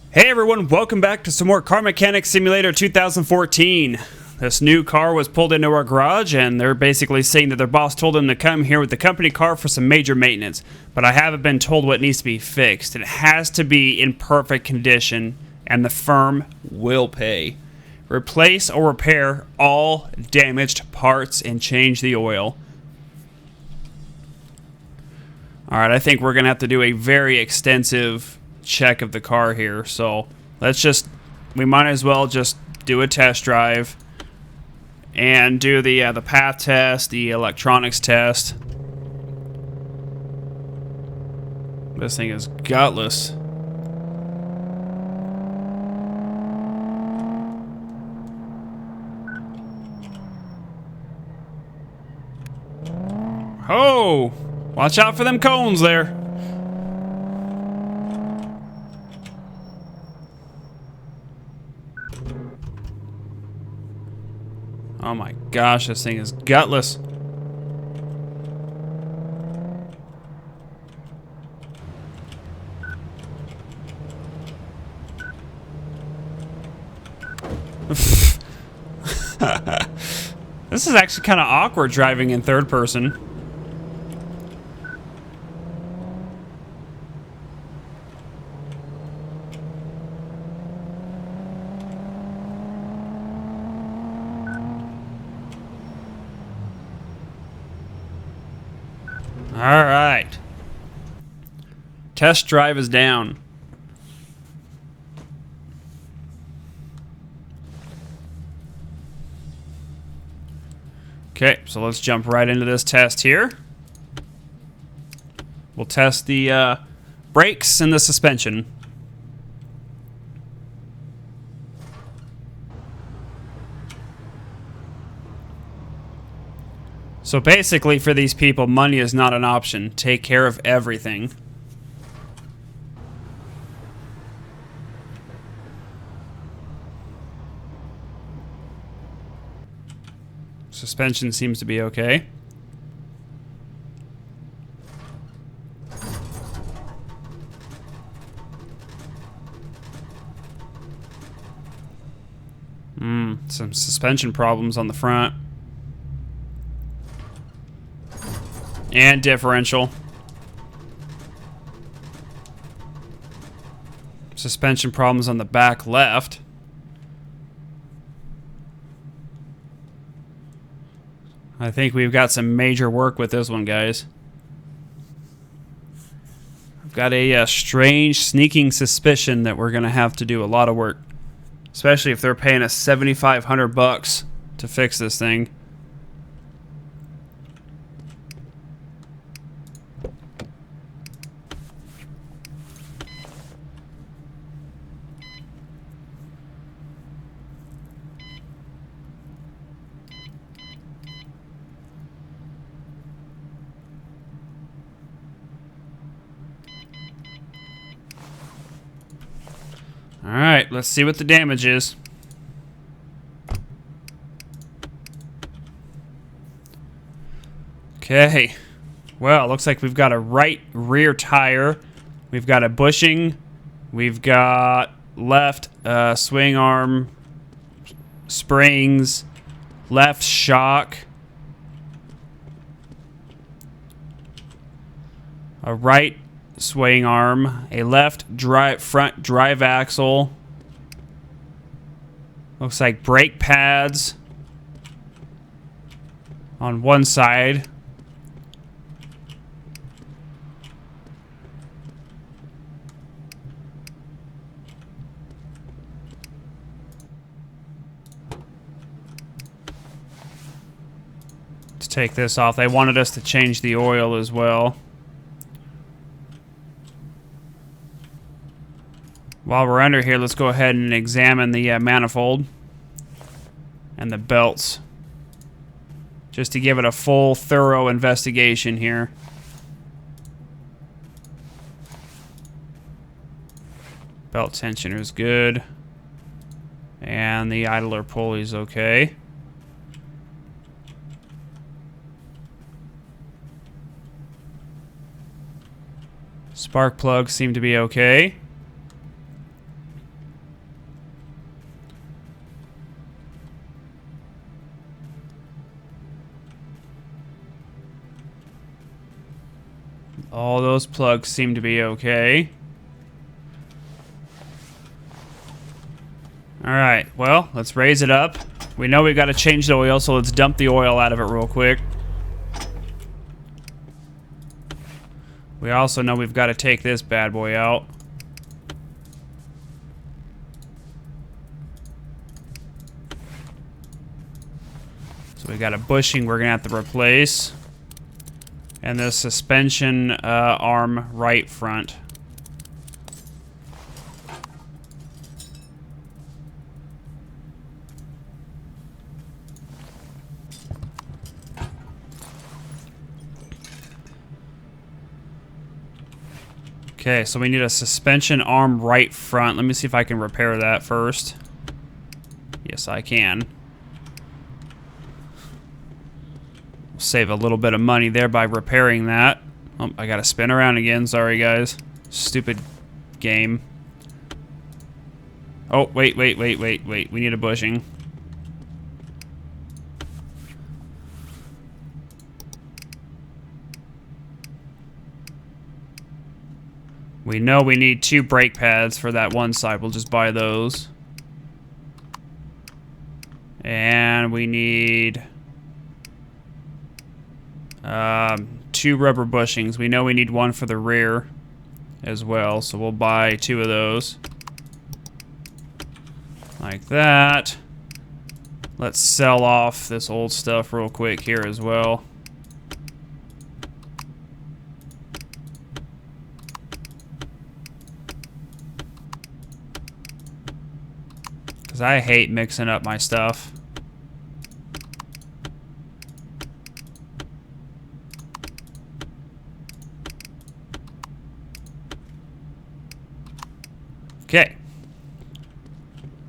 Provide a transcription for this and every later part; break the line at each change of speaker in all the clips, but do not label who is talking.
Hey everyone, welcome back to some more Car Mechanic Simulator 2014. This new car was pulled into our garage and they're basically saying that their boss told them to come here with the company car for some major maintenance. But I haven't been told what needs to be fixed. It has to be in perfect condition and the firm will pay. Replace or repair all damaged parts and change the oil. Alright, I think we're going to have to do a very extensive check of the car here, so we might as well just do a test drive and do the path test, the electronics test. This thing is gutless. Oh, watch out for them cones there. Oh my gosh, this thing is gutless. This is actually kind of awkward driving in third person. Alright. Test drive is down. Okay, so let's jump right into this test here. We'll test the brakes and the suspension. So basically, for these people, money is not an option. Take care of everything. Suspension seems to be okay. Some suspension problems on the front. And differential. Suspension problems on the back left. I think we've got some major work with this one, guys. I've got a strange, sneaking suspicion that we're going to have to do a lot of work. Especially if they're paying us $7,500 to fix this thing. Alright, let's see what the damage is. Okay. Well, looks like we've got a right rear tire. We've got a bushing. We've got left swing arm springs. Left shock. A right swaying arm, a left front drive axle. Looks like brake pads on one side. Let's take this off. They wanted us to change the oil as well. While we're under here, let's go ahead and examine the manifold and the belts, just to give it a full, thorough investigation here. Belt tensioner is good, and the idler pulley is okay. Spark plugs seem to be okay. All those plugs seem to be okay. Alright, well, let's raise it up. We know we've got to change the oil, so let's dump the oil out of it real quick. We also know we've got to take this bad boy out. So we got a bushing we're going to have to replace. And the suspension arm right front. Okay, so we need a suspension arm right front. Let me see if I can repair that first. Yes, I can. Save a little bit of money there by repairing that. Oh, I gotta spin around again. Sorry, guys. Stupid game. Oh, wait. We need a bushing. We know we need 2 brake pads for that one side. We'll just buy those. And we need 2 rubber bushings. We know we need 1 for the rear as well, so we'll buy 2 of those. Like that. Let's sell off this old stuff real quick here as well. Because I hate mixing up my stuff. Okay.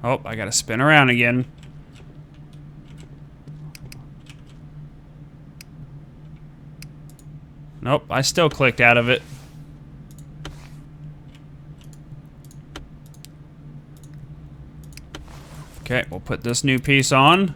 Oh, I gotta spin around again. Nope, I still clicked out of it. Okay, we'll put this new piece on.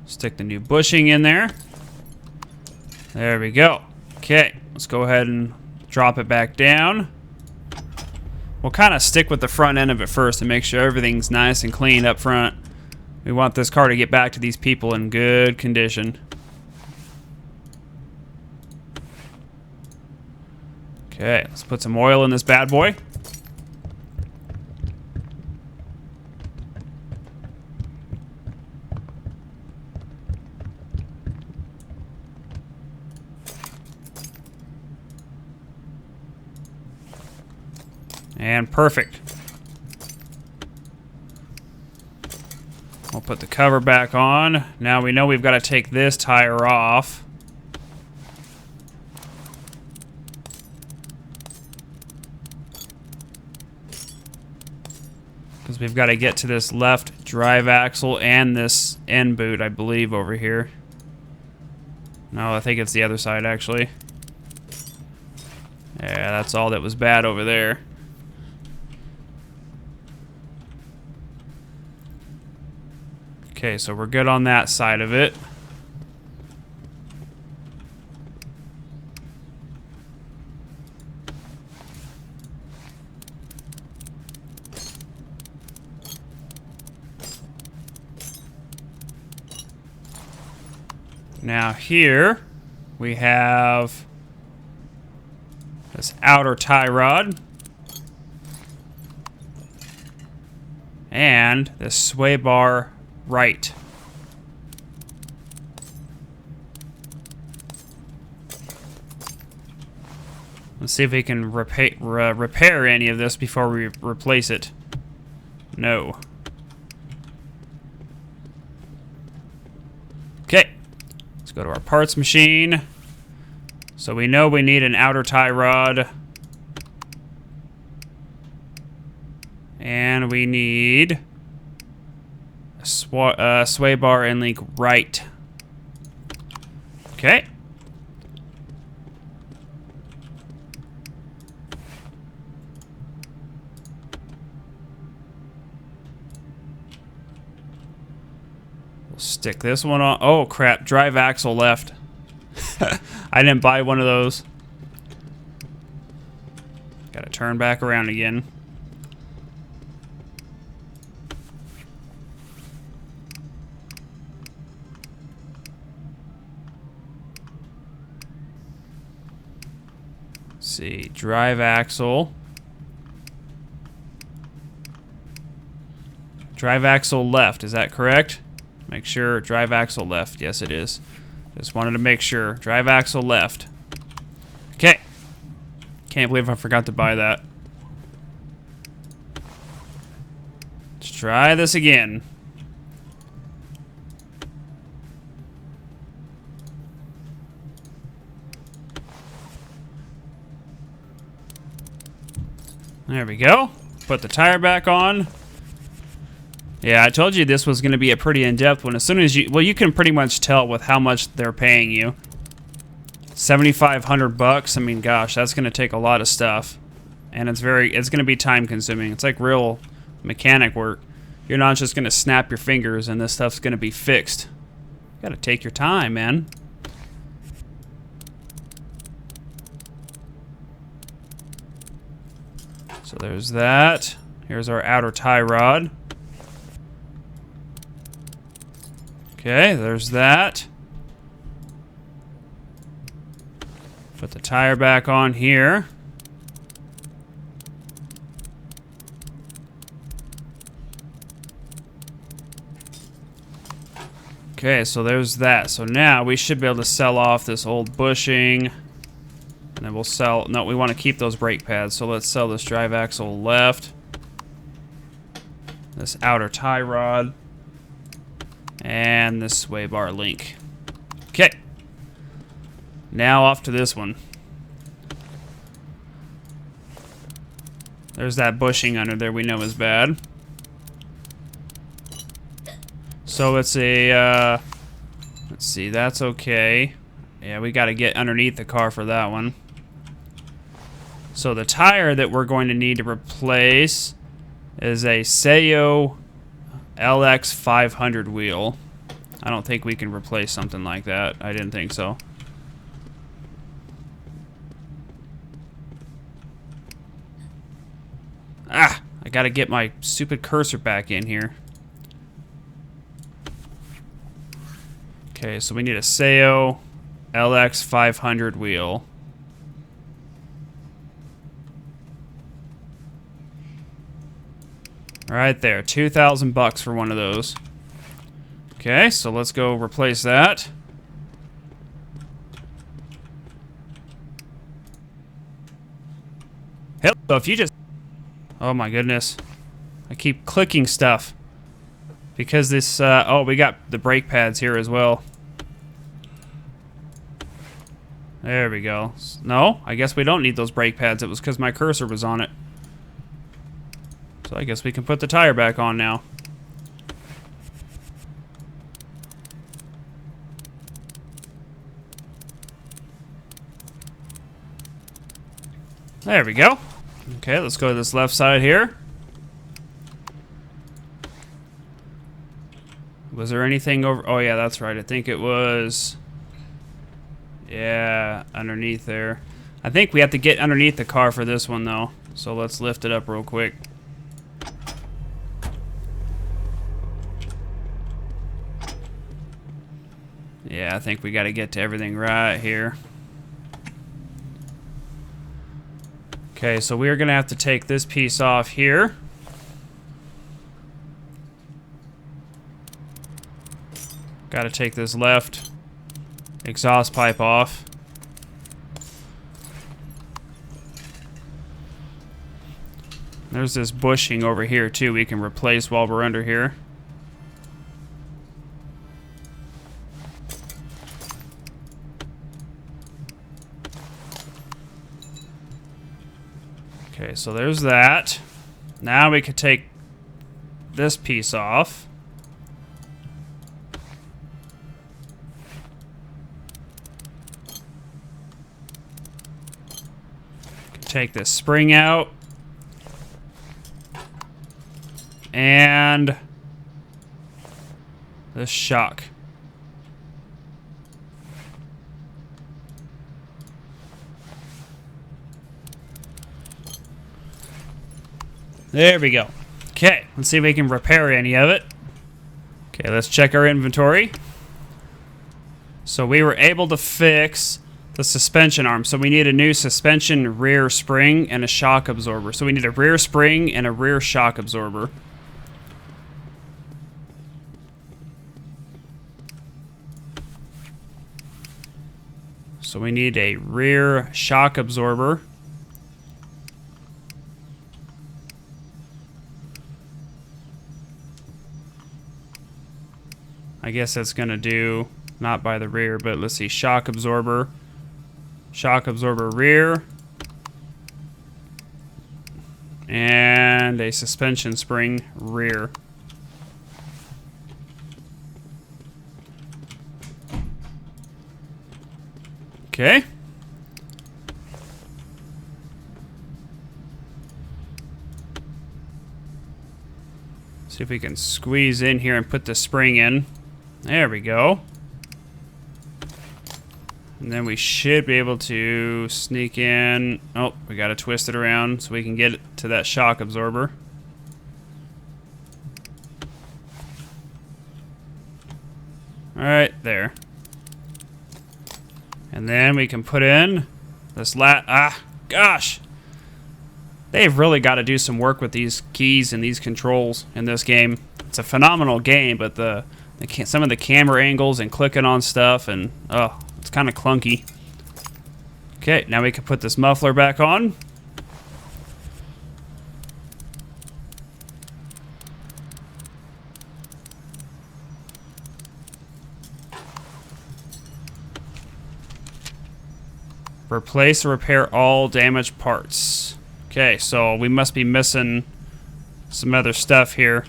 Stick the new bushing in there. There we go. Okay, let's go ahead and drop it back down. We'll kind of stick with the front end of it first to make sure everything's nice and clean up front. We want this car to get back to these people in good condition. Okay, let's put some oil in this bad boy. And perfect. We'll put the cover back on. Now we know we've got to take this tire off. Because we've got to get to this left drive axle and this end boot, I believe, over here. No, I think it's the other side, actually. Yeah, that's all that was bad over there. Okay, so we're good on that side of it. Now here we have this outer tie rod and this sway bar right. Let's see if we can repair any of this before we replace it. No. Okay. Let's go to our parts machine. So we know we need an outer tie rod. And we need a sway bar and link right. Okay. Stick this one on. Oh crap, drive axle left. I didn't buy one of those. Gotta turn back around again. Let's see, drive axle. Drive axle left, is that correct? Make sure, drive axle left. Yes, it is. Just wanted to make sure. Drive axle left. Okay. Can't believe I forgot to buy that. Let's try this again. There we go. Put the tire back on. Yeah, I told you this was going to be a pretty in-depth one. As soon as you... Well, you can pretty much tell with how much they're paying you. $7,500. I mean, gosh, that's going to take a lot of stuff. And it's going to be time-consuming. It's like real mechanic work. You're not just going to snap your fingers and this stuff's going to be fixed. You got to take your time, man. So there's that. Here's our outer tie rod. Okay, there's that. Put the tire back on here. Okay, so there's that. So now we should be able to sell off this old bushing. And then we'll sell... No, we want to keep those brake pads. So let's sell this drive axle left. This outer tie rod. And this sway bar link. Okay. Now off to this one. There's that bushing under there we know is bad. So it's a, let's see, that's okay. Yeah, we gotta get underneath the car for that one. So the tire that we're going to need to replace is a Seio LX500 wheel. I don't think we can replace something like that. I didn't think so. Ah! I gotta get my stupid cursor back in here. Okay, so we need a Seio LX500 wheel. Right there, 2,000 bucks for one of those. Okay, so let's go replace that. Hell, so if you just... Oh my goodness. I keep clicking stuff. Because this, oh, we got the brake pads here as well. There we go. No, I guess we don't need those brake pads. It was because my cursor was on it. So I guess we can put the tire back on now. There we go. Okay, let's go to this left side here. Was there anything over... Oh yeah, that's right. I think it was... Yeah, underneath there. I think we have to get underneath the car for this one though. So let's lift it up real quick. Yeah, I think we got to get to everything right here. Okay, so we're going to have to take this piece off here. Got to take this left exhaust pipe off. There's this bushing over here too we can replace while we're under here. Okay, so there's that. Now we could take this piece off. Take this spring out. And this shock. There we go. Okay, let's see if we can repair any of it. Okay, let's check our inventory. So we were able to fix the suspension arm. So we need a new suspension rear spring and a shock absorber. So we need a rear spring and a rear shock absorber. So we need a rear shock absorber. I guess that's going to do, not by the rear, but let's see, shock absorber rear, and a suspension spring rear. Okay. See if we can squeeze in here and put the spring in. There we go. And then we should be able to sneak in. Oh, we got to twist it around so we can get it to that shock absorber. All right, there. And then we can put in this gosh. They've really got to do some work with these keys and these controls in this game. It's a phenomenal game, but some of the camera angles and clicking on stuff, and oh, it's kind of clunky. Okay, now we can put this muffler back on. Replace or repair all damaged parts. Okay, so we must be missing some other stuff here.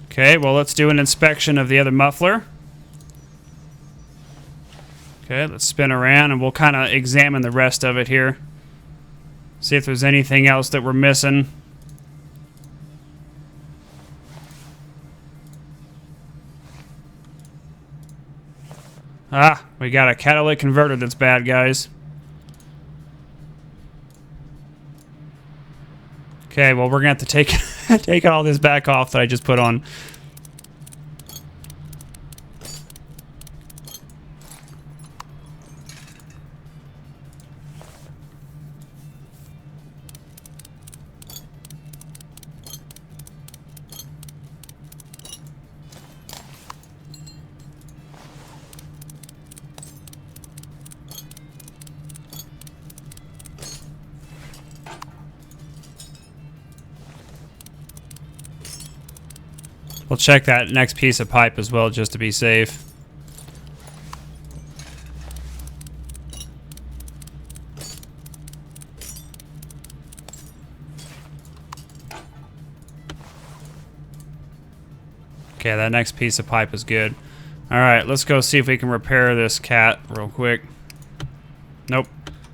Okay, well, let's do an inspection of the other muffler. Okay, let's spin around and we'll kind of examine the rest of it here. See if there's anything else that we're missing. Ah, we got a catalytic converter that's bad, guys. Okay, well, we're going to have to take all this back off that I just put on. We'll check that next piece of pipe as well, just to be safe. Okay, that next piece of pipe is good. Alright, let's go see if we can repair this cat real quick. Nope.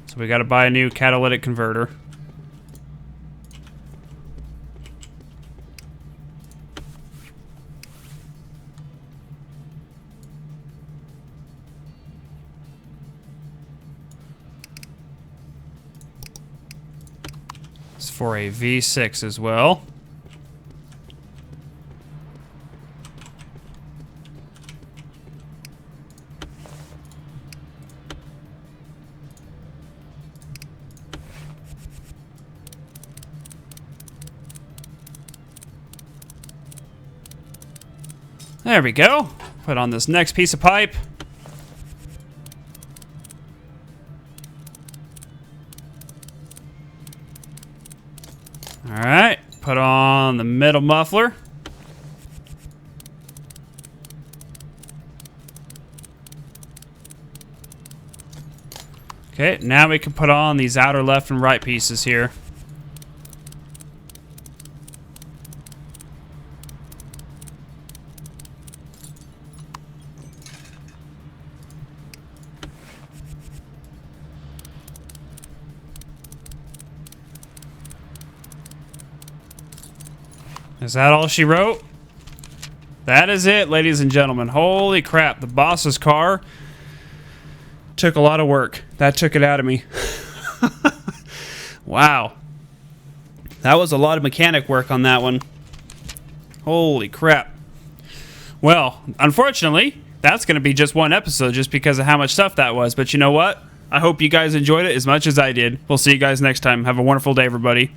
So we gotta buy a new catalytic converter. For a V6 as well. There we go. Put on this next piece of pipe. Alright, put on the middle muffler. Okay, now we can put on these outer left and right pieces here. Is that all she wrote? That is it, ladies and gentlemen. Holy crap, the boss's car took a lot of work. That took it out of me. Wow. That was a lot of mechanic work on that one. Holy crap. Well, unfortunately, that's going to be just one episode just because of how much stuff that was. But you know what? I hope you guys enjoyed it as much as I did. We'll see you guys next time. Have a wonderful day, everybody.